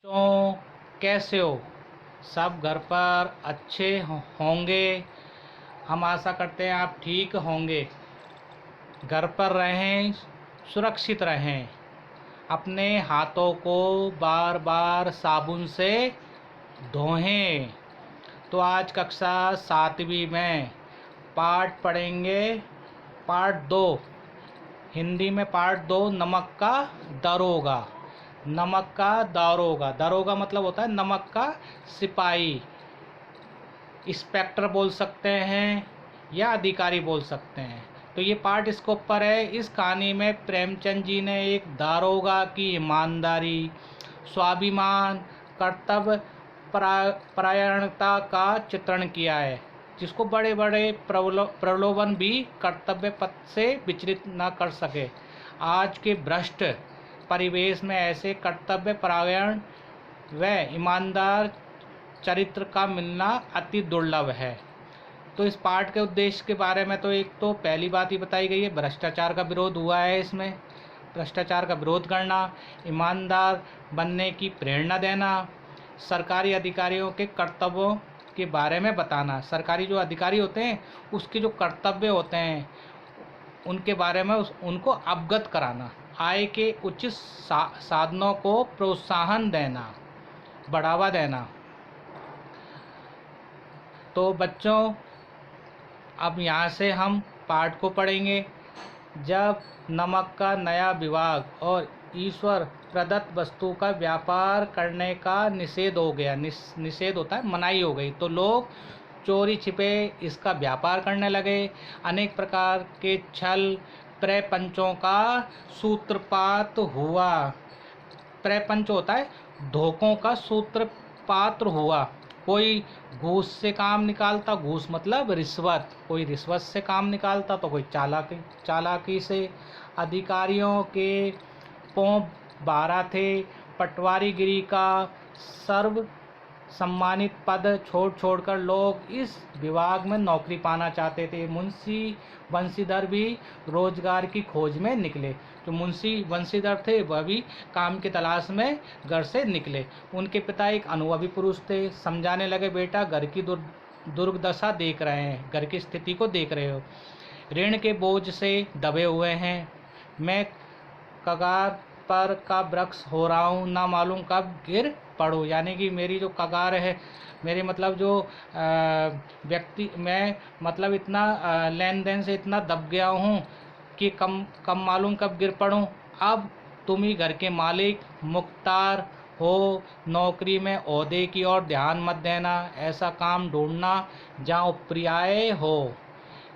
तो कैसे हो? सब घर पर अच्छे होंगे। हम आशा करते हैं आप ठीक होंगे। घर पर रहें, सुरक्षित रहें। अपने हाथों को बार बार साबुन से धोएं। तो आज कक्षा 7वीं में पाठ पढ़ेंगे। पाठ 2, हिंदी में पाठ 2, नमक का दरोगा। नमक का दारोगा। दारोगा मतलब होता है नमक का सिपाही। इंस्पेक्टर बोल सकते हैं या अधिकारी बोल सकते हैं। तो ये पाठ इसके ऊपर है। इस कहानी में प्रेमचंद जी ने एक दारोगा की ईमानदारी, स्वाभिमान, कर्तव्य परायणता का चित्रण किया है, जिसको बड़े बड़े प्रलोभन भी कर्तव्य पथ से विचलित न कर सके। आज के भ्रष्ट परिवेश में ऐसे कर्तव्य परायण व ईमानदार चरित्र का मिलना अति दुर्लभ है। तो इस पाठ के उद्देश्य के बारे में तो एक तो पहली बात ही बताई गई है, भ्रष्टाचार का विरोध हुआ है। इसमें भ्रष्टाचार का विरोध करना, ईमानदार बनने की प्रेरणा देना, सरकारी अधिकारियों के कर्तव्यों के बारे में बताना। सरकारी जो अधिकारी होते हैं उसके जो कर्तव्य होते हैं उनके बारे में उनको अवगत कराना, आय के उचित साधनों को प्रोत्साहन देना, बढ़ावा देना। तो बच्चों, अब यहाँ से हम पाठ को पढ़ेंगे। जब नमक का नया विभाग और ईश्वर प्रदत्त वस्तु का व्यापार करने का निषेध हो गया, निषेध होता है मनाही हो गई, तो लोग चोरी छिपे इसका व्यापार करने लगे। अनेक प्रकार के छल प्रपंचों का सूत्रपात हुआ। प्रपंच होता है धोखों का सूत्रपात हुआ। कोई घूस से काम निकालता, घूस मतलब रिश्वत, कोई रिश्वत से काम निकालता तो कोई चालाकी से। अधिकारियों के पोंप 12 थे। पटवारीगिरी का सर्व सम्मानित पद छोड़कर लोग इस विभाग में नौकरी पाना चाहते थे। मुंशी बंशीधर भी रोजगार की खोज में निकले। जो मुंशी बंशीधर थे वह भी काम की तलाश में घर से निकले। उनके पिता एक अनुभवी पुरुष थे। समझाने लगे, बेटा घर की दुर्दशा देख रहे हैं, घर की स्थिति को देख रहे हो, ऋण के बोझ से दबे हुए हैं। मैं कगार पर का वृक्ष हो रहा हूँ, ना मालूम कब गिर पड़ो। यानी कि मेरी जो कगार है, मेरी मतलब जो व्यक्ति, मैं मतलब इतना लेन देन से इतना दब गया हूँ कि कम मालूम कब गिर पड़ूँ। अब तुम ही घर के मालिक मुख्तार हो, नौकरी में ओहदे की ओर ध्यान मत देना। ऐसा काम ढूंढना जहाँ उपरियाय हो।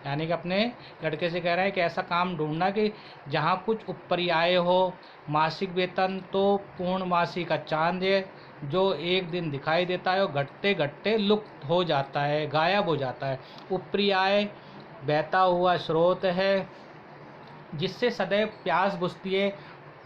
यानी कि अपने लड़के से कह रहे हैं कि ऐसा काम ढूंढना कि जहाँ कुछ उपरियाय हो। मासिक वेतन तो पूर्णमासी का चांद है, जो एक दिन दिखाई देता है और घटते घटते लुप्त हो जाता है, गायब हो जाता है। उपरियाय बहता हुआ स्रोत है जिससे सदैव प्यास बुझती है।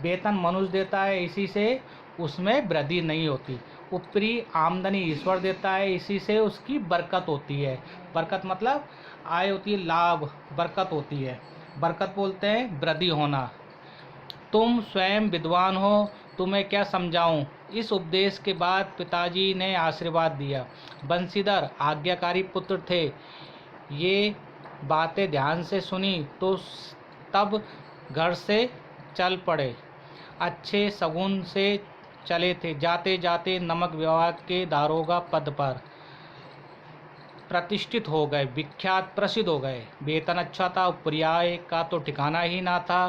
वेतन मनुष्य देता है, इसी से उसमें वृद्धि नहीं होती। ऊपरी आमदनी ईश्वर देता है, इसी से उसकी बरकत होती है। बरकत मतलब आय होती है, लाभ, बरकत होती है। बरकत बोलते हैं वृद्धि होना। तुम स्वयं विद्वान हो, तुम्हें क्या समझाऊं। इस उपदेश के बाद पिताजी ने आशीर्वाद दिया। बंशीधर आज्ञाकारी पुत्र थे। ये बातें ध्यान से सुनी तो तब घर से चल पड़े। अच्छे शगुन से चले थे। जाते जाते नमक विभाग के दारोगा पद पर प्रतिष्ठित हो गए, विख्यात प्रसिद्ध हो गए। वेतन अच्छा था, उपरियाय का तो ठिकाना ही ना था।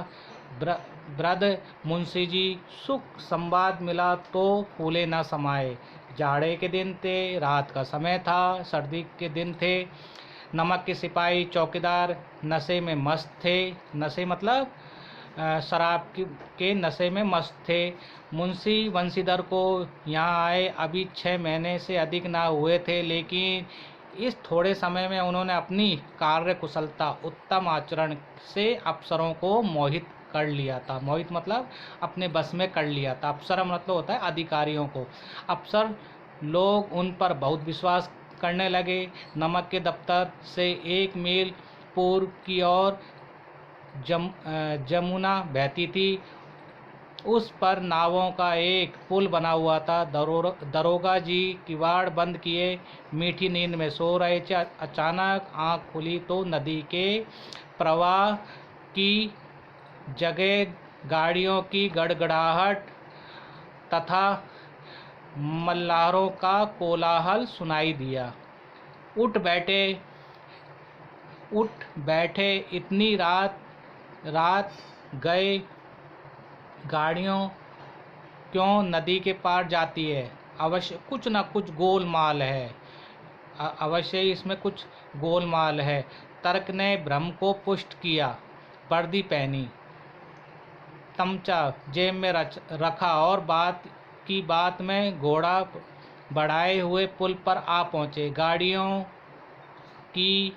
वृद्ध मुंशी जी सुख संवाद मिला तो फूले ना समाये। जाड़े के दिन थे, रात का समय था, सर्दी के दिन थे। नमक के सिपाही चौकीदार नशे में मस्त थे। नशे मतलब शराब के नशे में मस्त थे। मुंशी बंशीधर को यहाँ आए अभी 6 महीने से अधिक ना हुए थे, लेकिन इस थोड़े समय में उन्होंने अपनी कार्य कुशलता, उत्तम आचरण से अफसरों को मोहित कर लिया था। मोहित मतलब अपने बस में कर लिया था। अफसर मतलब होता है अधिकारियों को। अफसर लोग उन पर बहुत विश्वास करने लगे। नमक के दफ्तर से 1 मील पूर्व की ओर जमुना बहती थी। उस पर नावों का एक पुल बना हुआ था। दरोगा जी किवाड़ बंद किए मीठी नींद में सो रहे थे। अचानक आँख खुली तो नदी के प्रवाह की जगह गाड़ियों की गड़गड़ाहट तथा मल्लारों का कोलाहल सुनाई दिया। उठ बैठे उठ बैठे, इतनी रात रात गए गाड़ियों क्यों नदी के पार जाती है? अवश्य कुछ न कुछ गोलमाल है। अवश्य ही इसमें कुछ गोलमाल है। तर्क ने भ्रम को पुष्ट किया। वर्दी पहनी, तमचा जेब में रखा और बात में घोड़ा बढ़ाए हुए पुल पर आ पहुँचे। गाड़ियों की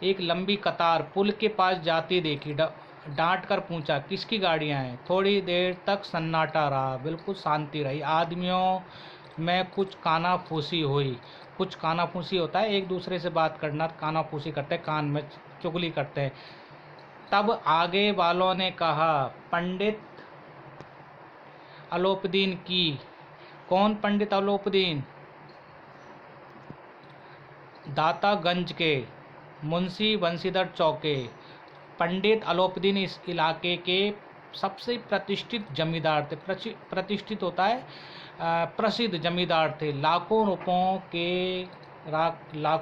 एक लंबी कतार पुल के पास जाती देखी। डांट कर पूछा, किसकी गाड़ियां हैं? थोड़ी देर तक सन्नाटा रहा, बिल्कुल शांति रही। आदमियों में कुछ कानाफूसी हुई। कुछ कानाफूसी होता है एक दूसरे से बात करना, कानाफूसी करते हैं, कान में चुगली करते हैं। तब आगे वालों ने कहा, पंडित अलोपदीन की। कौन पंडित अलोपदीन? दातागंज के मुंशी बंशीधर चौके। पंडित अलोपदीन इस इलाके के सबसे प्रतिष्ठित जमींदार थे। प्रतिष्ठित होता है प्रसिद्ध जमींदार थे। लाखों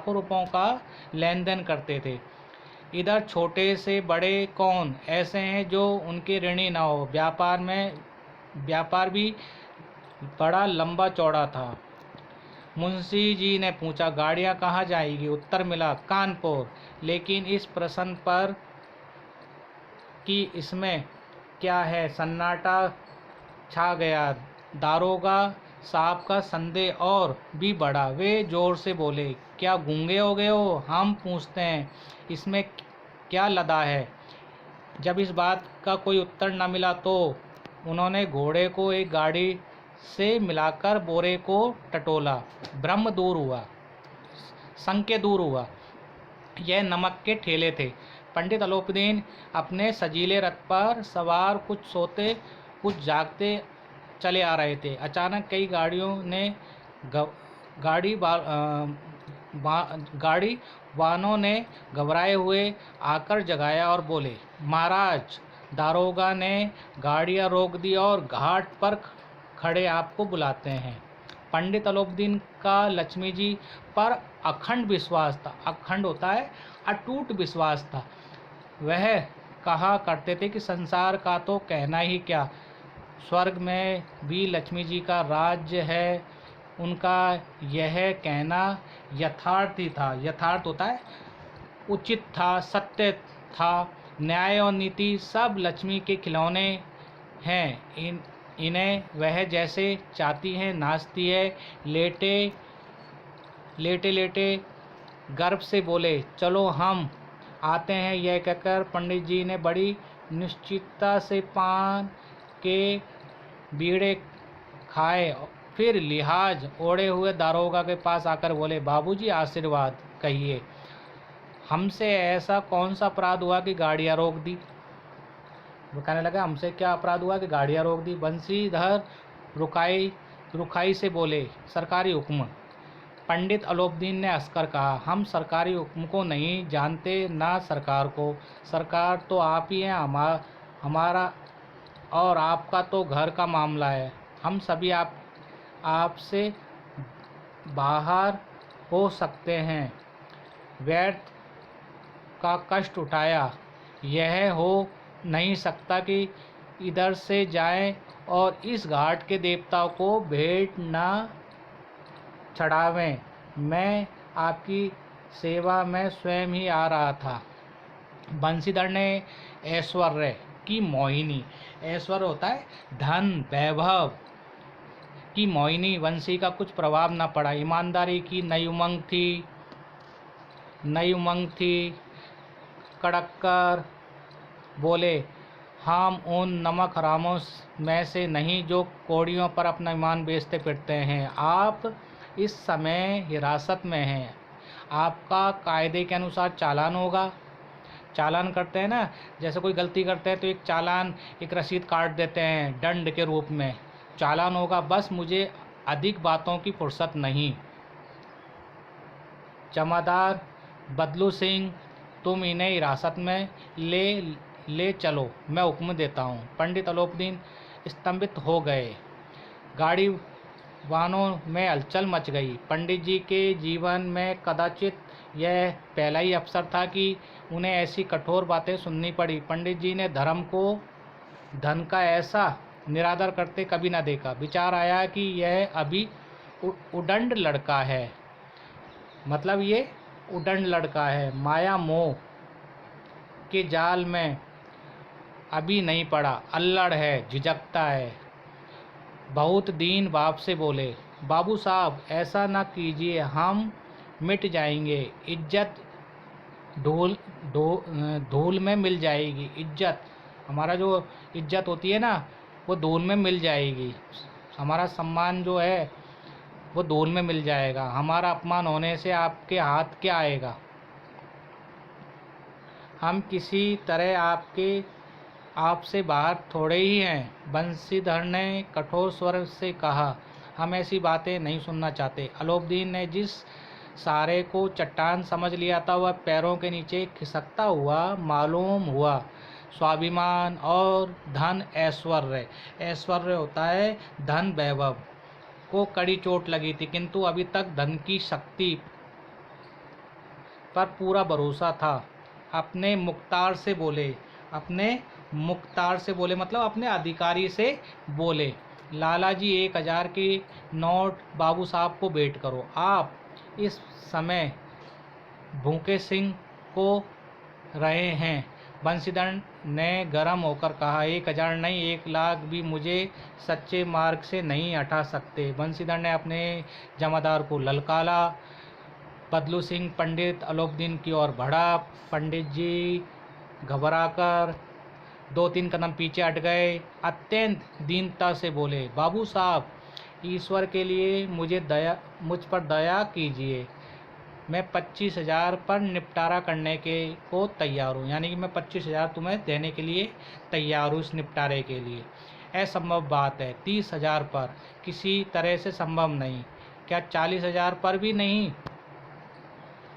रुपयों का लेन देन करते थे। इधर छोटे से बड़े कौन ऐसे हैं जो उनके ऋणी न हो। व्यापार भी बड़ा लंबा चौड़ा था। मुंशी जी ने पूछा, गाड़ियाँ कहाँ जाएगी? उत्तर मिला, कानपुर। लेकिन इस प्रश्न पर कि इसमें क्या है, सन्नाटा छा गया। दारोगा साहब का संदेह और भी बढ़ा। वे जोर से बोले, क्या गूंगे हो गए हो? हम पूछते हैं, इसमें क्या लदा है? जब इस बात का कोई उत्तर न मिला तो उन्होंने घोड़े को एक गाड़ी से मिलाकर बोरे को टटोला। भ्रम दूर हुआ, संकेत दूर हुआ। यह नमक के ठेले थे। पंडित अलोपदीन अपने सजीले रथ पर सवार, कुछ सोते कुछ जागते चले आ रहे थे। अचानक कई गाड़ियों ने गाड़ी वाहनों ने घबराए हुए आकर जगाया और बोले, महाराज, दारोगा ने गाड़ियां रोक दी और घाट पर खड़े आपको बुलाते हैं। पंडित अलोपदीन का लक्ष्मी जी पर अखंड विश्वास था। अखंड होता है अटूट विश्वास था। वह कहा करते थे कि संसार का तो कहना ही क्या, स्वर्ग में भी लक्ष्मी जी का राज्य है। उनका यह कहना यथार्थ ही था। यथार्थ होता है उचित था, सत्य था। न्याय और नीति सब लक्ष्मी के खिलौने हैं। इन्हें वह जैसे चाहती है नाचती है। लेटे गर्व से बोले, चलो हम आते हैं। यह कहकर पंडित जी ने बड़ी निश्चितता से पान के बीड़े खाए। फिर लिहाज ओढ़े हुए दारोगा के पास आकर बोले, बाबूजी आशीर्वाद कहिए, हमसे ऐसा कौन सा अपराध हुआ कि गाड़ियाँ रोक दी? वो कहने लगा, हमसे क्या अपराध हुआ कि गाड़ियाँ रोक दी? बंशीधर रुखाई से बोले, सरकारी हुक्म। पंडित अलोपदीन ने हंसकर कहा, हम सरकारी हुक्म को नहीं जानते, ना सरकार को। सरकार तो आप ही हैं। हमारा और आपका तो घर का मामला है। हम सभी आपसे बाहर हो सकते हैं। व्यर्थ का कष्ट उठाया। यह हो नहीं सकता कि इधर से जाएं और इस घाट के देवताओं को भेंट न चढ़ावें। मैं आपकी सेवा में स्वयं ही आ रहा था। बंशीधर ने ऐश्वर्य की मोहिनी, ऐश्वर्य होता है धन वैभव की मोहिनी, वंशी का कुछ प्रभाव न पड़ा। ईमानदारी की नई उमंग थी। कड़क कर बोले, हम उन नमक हरामों में से नहीं जो कौड़ियों पर अपना ईमान बेचते फिरते हैं। आप इस समय हिरासत में हैं। आपका कायदे के अनुसार चालान होगा। चालान करते हैं ना, जैसे कोई गलती करते हैं तो एक चालान, एक रसीद काट देते हैं दंड के रूप में, चालान होगा। बस मुझे अधिक बातों की फुर्सत नहीं। जमादार बदलू सिंह, तुम इन्हें हिरासत में ले चलो, मैं हुक्म देता हूँ। पंडित अलोपदीन स्तंभित हो गए। गाड़ी वाहनों में हलचल मच गई। पंडित जी के जीवन में कदाचित यह पहला ही अवसर था कि उन्हें ऐसी कठोर बातें सुननी पड़ी। पंडित जी ने धर्म को धन का ऐसा निरादर करते कभी न देखा। विचार आया कि यह अभी उदंड लड़का है, मतलब ये उदंड लड़का है, माया मोह के जाल में अभी नहीं पड़ा, अल्लड़ है, झिझकता है। बहुत दीन भाव से बोले, बाबू साहब ऐसा न कीजिए, हम मिट जाएंगे, इज्जत धूल में मिल जाएगी। इज्जत, हमारा जो इज्जत होती है ना, वो धूल में मिल जाएगी। हमारा सम्मान जो है वो धूल में मिल जाएगा। हमारा अपमान होने से आपके हाथ क्या आएगा? हम किसी तरह आपसे बाहर थोड़े ही हैं। बंसीधर ने कठोर स्वर से कहा, हम ऐसी बातें नहीं सुनना चाहते। अलोपदीन ने जिस सारे को चट्टान समझ लिया था वह पैरों के नीचे खिसकता हुआ मालूम हुआ। स्वाभिमान और धन ऐश्वर्य, ऐश्वर्य होता है धन वैभव, को कड़ी चोट लगी थी, किंतु अभी तक धन की शक्ति पर पूरा भरोसा था। अपने मुख्तार से बोले, मतलब अपने अधिकारी से बोले, लाला जी 1000 की नोट बाबू साहब को भेंट करो। आप इस समय भूखे सिंह को रहे हैं। बंसीधर ने गर्म होकर कहा, 1000 नहीं, 1,00,000 भी मुझे सच्चे मार्ग से नहीं हटा सकते। बंसीधर ने अपने जमादार को ललकारा। बदलू सिंह पंडित अलोपदीन की ओर बढ़ा। पंडित जी घबराकर 2-3 कदम पीछे हट गए। अत्यंत दीनता से बोले, बाबू साहब, ईश्वर के लिए मुझ पर दया कीजिए। मैं 25,000 पर निपटारा करने को तैयार हूँ, यानी कि मैं 25,000 तुम्हें देने के लिए तैयार हूँ इस निपटारे के लिए। असंभव बात है, 30,000 पर किसी तरह से संभव नहीं। क्या 40,000 पर भी नहीं?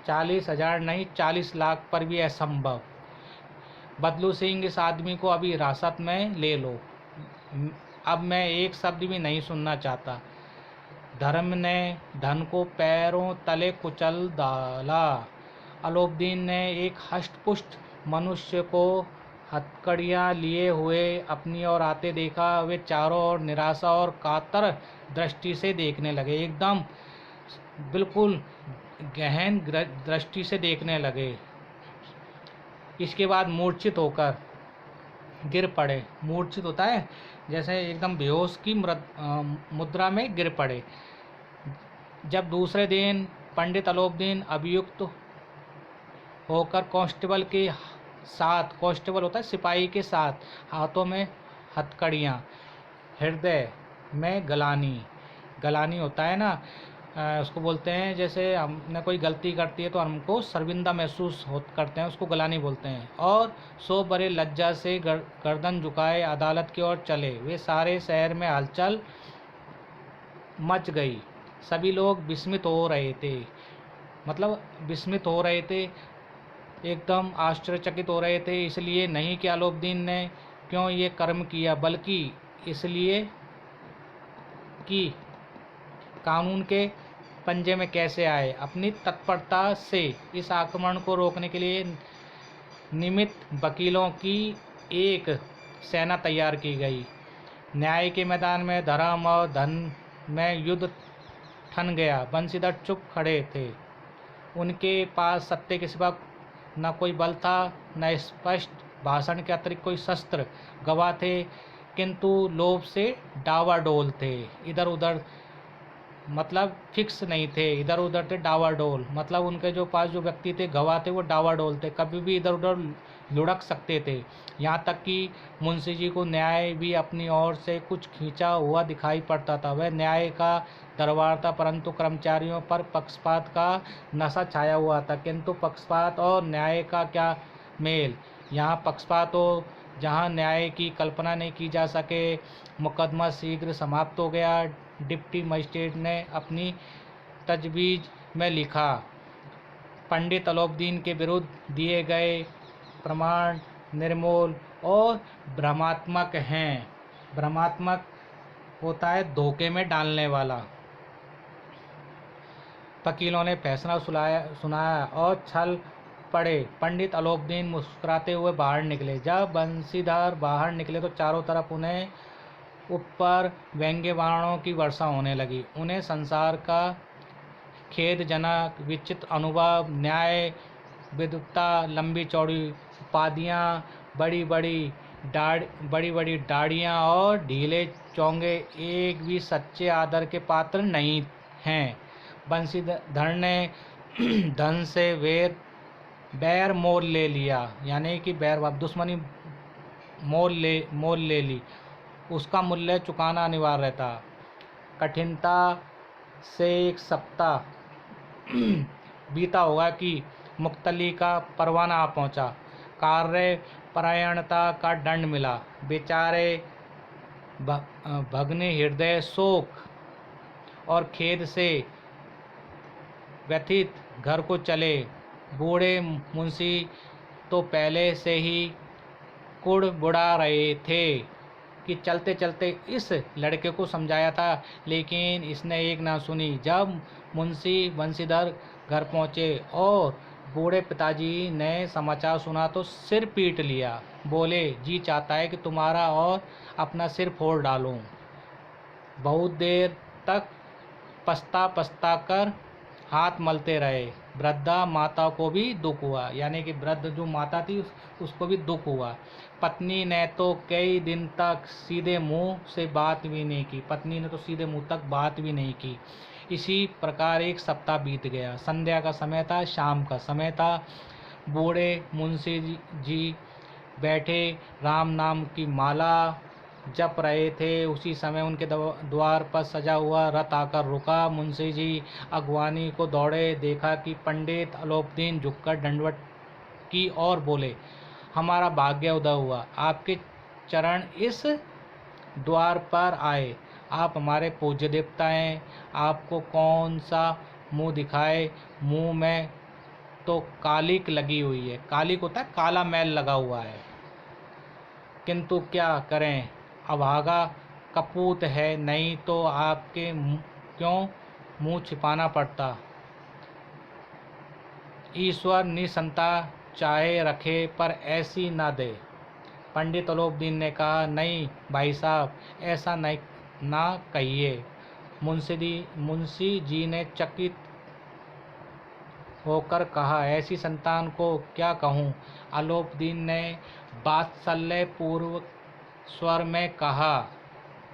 40,000 नहीं, 40 लाख पर भी असंभव। बदलू सिंह, इस आदमी को अभी हिरासत में ले लो। अब मैं एक शब्द भी नहीं सुनना चाहता। धर्म ने धन को पैरों तले कुचल डाला। अलोपदीन ने एक हष्टपुष्ट मनुष्य को हथकड़ियाँ लिए हुए अपनी ओर आते देखा। वे चारों ओर निराशा और कातर दृष्टि से देखने लगे, एकदम बिल्कुल गहन दृष्टि से देखने लगे। इसके बाद मूर्छित होकर गिर पड़े। मूर्छित होता है जैसे एकदम बेहोश की मुद्रा में गिर पड़े। जब दूसरे दिन पंडित अलोपदीन अभियुक्त होकर कांस्टेबल के साथ, कांस्टेबल होता है सिपाही के साथ, हाथों में हथकड़ियाँ, हृदय में गलानी होता है ना, उसको बोलते हैं, जैसे हमने कोई गलती करती है तो हमको शर्मिंदा महसूस करते हैं, उसको गलानी बोलते हैं। और सो बड़े लज्जा से गर्दन झुकाए अदालत की ओर चले। वे सारे शहर में हलचल मच गई। सभी लोग विस्मित हो रहे थे, एकदम आश्चर्यचकित हो रहे थे। इसलिए नहीं कि अलोपदीन ने क्यों ये कर्म किया, बल्कि इसलिए कि कानून के पंजे में कैसे आए। अपनी तत्परता से इस आक्रमण को रोकने के लिए नियमित वकीलों की एक सेना तैयार की गई। न्याय के मैदान में धर्म और धन में युद्ध ठन गया। बंसीधर चुप खड़े थे। उनके पास सत्य के सिवा न कोई बल था, न स्पष्ट भाषण के अतिरिक्त कोई शस्त्र। गवाह थे, किंतु लोभ से डावाडोल थे। इधर उधर मतलब फिक्स नहीं थे, इधर उधर थे, डावाडोल। मतलब उनके जो पास जो व्यक्ति थे, गवाह थे, वो डावाडोल थे, कभी भी इधर उधर लुढ़क सकते थे। यहाँ तक कि मुंशी जी को न्याय भी अपनी ओर से कुछ खींचा हुआ दिखाई पड़ता था। वह न्याय का दरबार था, परंतु कर्मचारियों पर पक्षपात का नशा छाया हुआ था। किंतु पक्षपात और न्याय का क्या मेल, यहाँ पक्षपात हो, जहाँ न्याय की कल्पना नहीं की जा सके। मुकदमा शीघ्र समाप्त हो गया। डिप्टी मजिस्ट्रेट ने अपनी तजवीज़ में लिखा, पंडित अलाउद्दीन के विरुद्ध दिए गए प्रमाण निर्मूल और भ्रमात्मक हैं। भ्रमात्मक होता है धोखे में डालने वाला। वकीलों ने फैसला सुनाया और छल पड़े। पंडित अलाउद्दीन मुस्कुराते हुए बाहर निकले। जब बंसीधर बाहर निकले तो चारों तरफ उन्हें ऊपर व्यंग्य बाणों की वर्षा होने लगी। उन्हें संसार का खेदजनक विचित्र अनुभव, न्याय विद्वता, लंबी चौड़ी उपाधियाँ, बड़ी बड़ी दाढ़ियाँ और ढीले चोंगे एक भी सच्चे आदर के पात्र नहीं हैं। बंसीधर ने धन से बैर मोल ले लिया, यानी कि बैर दुश्मनी मोल ले ली। उसका मूल्य चुकाना अनिवार्य था। कठिनता से एक सप्ताह बीता होगा कि मुख्तली का परवाना आ पहुंचा। कार्य परायणता का दंड मिला। बेचारे भग्न हृदय शोक और खेद से व्यथित घर को चले। बूढ़े मुंशी तो पहले से ही कुड़बुड़ा रहे थे कि चलते चलते इस लड़के को समझाया था, लेकिन इसने एक ना सुनी। जब मुंशी बंसीधर घर पहुंचे और बूढ़े पिताजी ने समाचार सुना तो सिर पीट लिया। बोले, जी चाहता है कि तुम्हारा और अपना सिर फोड़ डालूं। बहुत देर तक पछता कर हाथ मलते रहे। वृद्धा माता को भी दुख हुआ, यानी कि वृद्ध जो माता थी उसको भी दुख हुआ। पत्नी ने तो कई दिन तक सीधे मुंह से बात भी नहीं की। पत्नी ने तो सीधे मुंह तक बात भी नहीं की। इसी प्रकार एक सप्ताह बीत गया। संध्या का समय था, शाम का समय था। बूढ़े मुंशी जी बैठे राम नाम की माला जप रहे थे। उसी समय उनके द्वार पर सजा हुआ रथ आकर रुका। मुंशी जी अगवानी को दौड़े। देखा कि पंडित अलाउद्दीन झुककर दंडवत की और बोले, हमारा भाग्य उदय हुआ। आपके चरण इस द्वार पर आए। आप हमारे पूज्य देवता हैं। आपको कौन सा मुंह दिखाए। मुंह में तो कालिक लगी हुई है। कालिक होता है काला मैल लगा हुआ है, किंतु क्या करें, अभागा कपूत है। नहीं तो आपके क्यों मुंह छिपाना पड़ता। ईश्वर निसंता चाहे रखे पर ऐसी ना दे। पंडित अलाउद्दीन ने कहा, नहीं भाई साहब, ऐसा नहीं ना कहिए। मुंशी जी ने चकित होकर कहा, ऐसी संतान को क्या कहूँ। अलाउद्दीन ने वात्सल्य पूर्वक स्वर में कहा,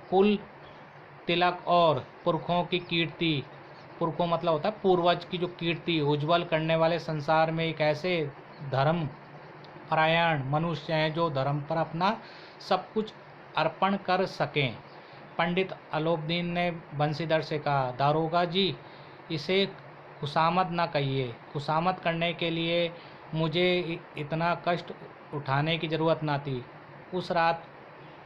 कुल तिलक और पुरखों की कीर्ति, पुरखों मतलब होता है पूर्वज की जो कीर्ति उज्जवल करने वाले संसार में एक ऐसे धर्म परायण मनुष्य हैं जो धर्म पर अपना सब कुछ अर्पण कर सकें। पंडित अलाउद्दीन ने बंसीधर से कहा, दारोगा जी, इसे खुशामद ना कहिए। खुशामद करने के लिए मुझे इतना कष्ट उठाने की ज़रूरत ना थी। उस रात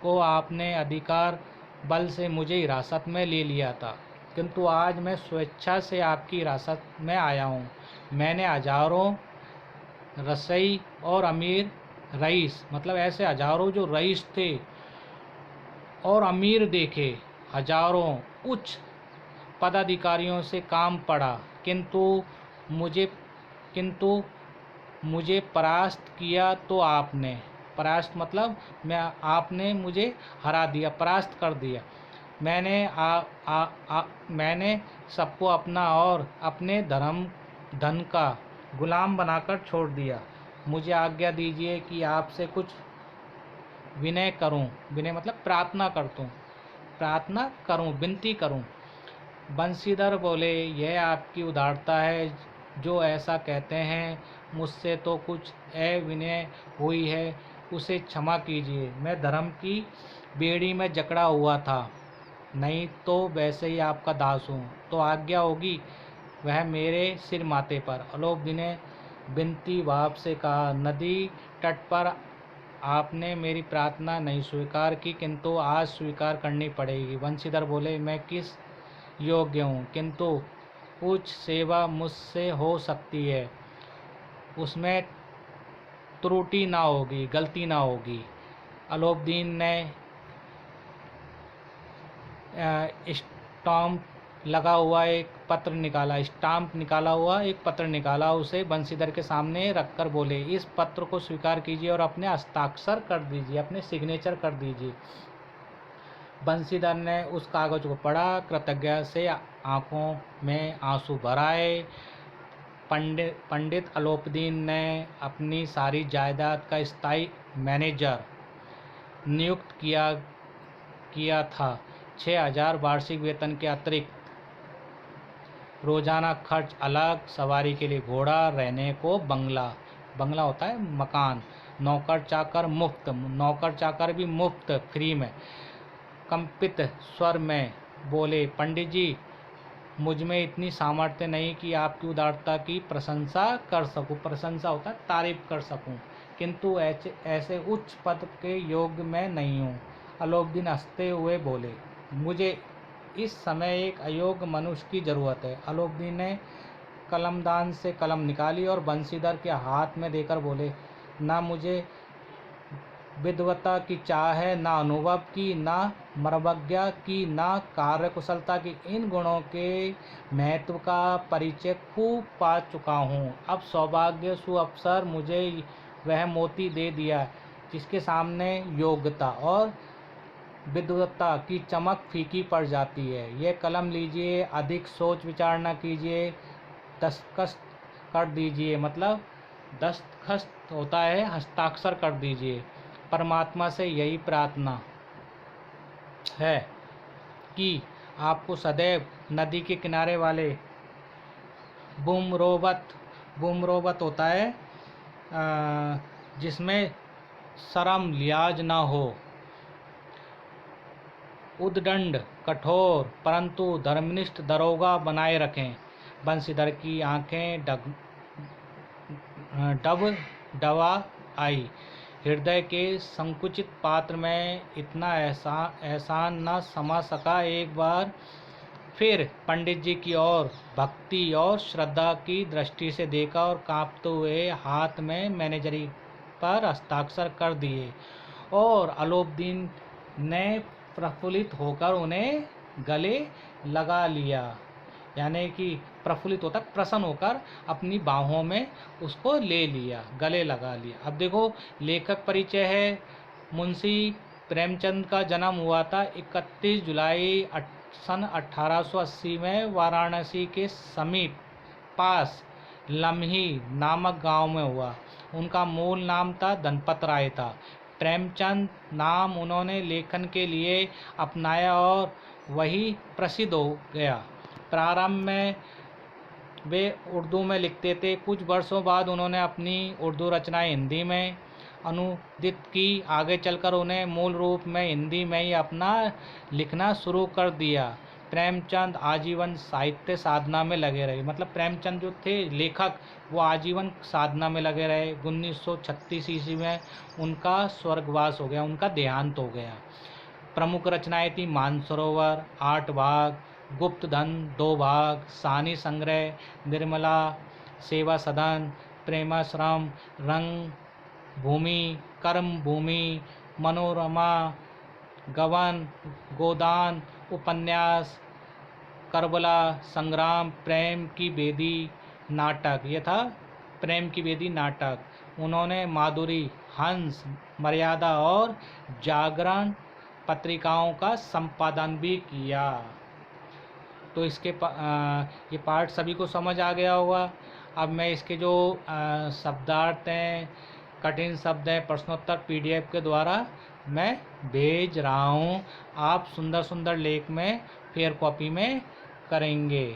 को आपने अधिकार बल से मुझे हिरासत में ले लिया था, किंतु आज मैं स्वेच्छा से आपकी हिरासत में आया हूँ। मैंने हजारों रसई और अमीर रईस, मतलब ऐसे हजारों जो रईस थे और अमीर देखे, हजारों उच्च पदाधिकारियों से काम पड़ा, किंतु मुझे परास्त किया तो आपने। परास्त मतलब आपने मुझे हरा दिया, परास्त कर दिया। मैंने सबको अपना और अपने धन का गुलाम बनाकर छोड़ दिया। मुझे आज्ञा दीजिए कि आपसे कुछ विनय करूं। विनय मतलब प्रार्थना करूं, विनती करूं। बंसीधर बोले, यह आपकी उदारता है जो ऐसा कहते हैं। मुझसे तो कुछ अविनय हुई है, उसे क्षमा कीजिए। मैं धर्म की बेड़ी में जकड़ा हुआ था, नहीं तो वैसे ही आपका दास हूँ। तो आज्ञा होगी वह मेरे सिर माथे पर। अलाउद्दीन ने विनती भाव से कहा। नदी तट पर आपने मेरी प्रार्थना नहीं स्वीकार की, किंतु आज स्वीकार करनी पड़ेगी। बंशीधर बोले, मैं किस योग्य हूँ, किंतु कुछ सेवा मुझसे हो सकती है, उसमें त्रुटि ना होगी, गलती ना होगी। अलाउद्दीन ने स्टाम्प लगा हुआ एक पत्र निकाला, स्टाम्प निकाला हुआ एक पत्र निकाला, उसे बंशीधर के सामने रखकर बोले, इस पत्र को स्वीकार कीजिए और अपने हस्ताक्षर कर दीजिए, अपने सिग्नेचर कर दीजिए। बंशीधर ने उस कागज को पढ़ा, कृतज्ञता से आंखों में आंसू भर आए। पंडित अलाउद्दीन ने अपनी सारी जायदाद का स्थायी मैनेजर नियुक्त किया था। 6,000 वार्षिक वेतन के अतिरिक्त रोजाना खर्च अलग, सवारी के लिए घोड़ा, रहने को बंगला होता है मकान, नौकर चाकर भी मुफ्त, फ्री में। कंपित स्वर में बोले, पंडित जी, मुझ में इतनी सामर्थ्य नहीं कि आपकी उदारता की प्रशंसा कर सकूं, प्रशंसा होता है तारीफ कर सकूं, किंतु ऐसे उच्च पद के योग्य मैं नहीं हूँ। अलाउद्दीन हंसते हुए बोले, मुझे इस समय एक अयोग्य मनुष्य की जरूरत है। अलाउद्दीन ने कलमदान से कलम निकाली और बंशीधर के हाथ में देकर बोले, ना मुझे विद्वता की चाह है, ना अनुभव की, ना मर्मज्ञता की, ना कार्यकुशलता की। इन गुणों के महत्व का परिचय खूब पा चुका हूँ। अब सौभाग्य सुअवसर मुझे वह मोती दे दिया जिसके सामने योग्यता और विद्वता की चमक फीकी पड़ जाती है। यह कलम लीजिए, अधिक सोच विचार न कीजिए, दस्तखत कर दीजिए, मतलब दस्तखत होता है हस्ताक्षर कर दीजिए। परमात्मा से यही प्रार्थना है कि आपको सदैव नदी के किनारे वाले बुमरोवत होता है जिसमें शर्म लिहाज ना हो, उद्दंड कठोर परंतु धर्मनिष्ठ दरोगा बनाए रखें। बंशीधर की आंखें डबडबा आई। हृदय के संकुचित पात्र में इतना एहसान न समा सका। एक बार फिर पंडित जी की ओर भक्ति और श्रद्धा की दृष्टि से देखा और कांपते हुए हाथ में मैनेजरी पर हस्ताक्षर कर दिए और अलाउद्दीन ने प्रफुल्लित होकर उन्हें गले लगा लिया। यानी कि प्रफुल्लित होता, प्रसन्न होकर अपनी बाहों में उसको ले लिया, गले लगा लिया। अब देखो, लेखक परिचय है। मुंशी प्रेमचंद का जन्म हुआ था 31 जुलाई सन 1880 में वाराणसी के समीप पास लम्ही नामक गांव में हुआ। उनका मूल नाम था धनपत राय था। प्रेमचंद नाम उन्होंने लेखन के लिए अपनाया और वही प्रसिद्ध हो गया। प्रारंभ में वे उर्दू में लिखते थे। कुछ वर्षों बाद उन्होंने अपनी उर्दू रचनाएं हिंदी में अनुदित की। आगे चलकर उन्हें मूल रूप में हिंदी में ही अपना लिखना शुरू कर दिया। प्रेमचंद आजीवन साहित्य साधना में लगे रहे। मतलब प्रेमचंद जो थे लेखक, वो आजीवन साधना में लगे रहे। 1936 ईस्वी में उनका स्वर्गवास हो गया, उनका देहांत हो गया। प्रमुख रचनाएं थी मानसरोवर 8 भाग, गुप्त धन 2 भाग, सानी संग्रह, निर्मला, सेवा सदन, प्रेमाश्रम, रंग भूमि, कर्म भूमि, मनोरमा, गवन, गोदान, उपन्यास, करबला, संग्राम, प्रेम की बेदी नाटक। यह था प्रेम की बेदी नाटक। उन्होंने माधुरी, हंस, मर्यादा और जागरण पत्रिकाओं का संपादन भी किया। तो इसके ये पार्ट सभी को समझ आ गया होगा। अब मैं इसके जो शब्दार्थ हैं, कठिन शब्द हैं, प्रश्नोत्तर PDF के द्वारा मैं भेज रहा हूँ। आप सुंदर सुंदर लेख में फेयर कॉपी में करेंगे।